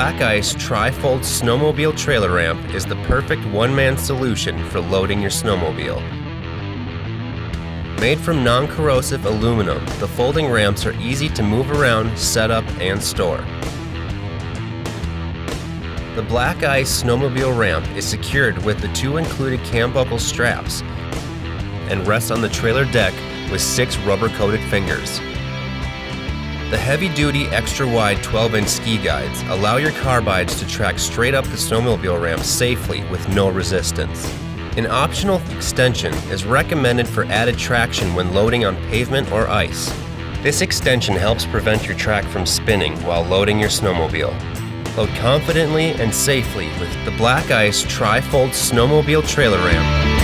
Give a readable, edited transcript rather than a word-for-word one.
Black Ice Tri-Fold Snowmobile Trailer Ramp is the perfect one-man solution for loading your snowmobile. Made from non-corrosive aluminum, the folding ramps are easy to move around, set up, and store. The Black Ice Snowmobile ramp is secured with the 2 included cam buckle straps and rests on the trailer deck with 6 rubber-coated fingers. The heavy-duty, extra-wide 12-inch ski guides allow your carbides to track straight up the snowmobile ramp safely with no resistance. An optional extension is recommended for added traction when loading on pavement or ice. This extension helps prevent your track from spinning while loading your snowmobile. Load confidently and safely with the Black Ice Tri-Fold Snowmobile Trailer Ramp.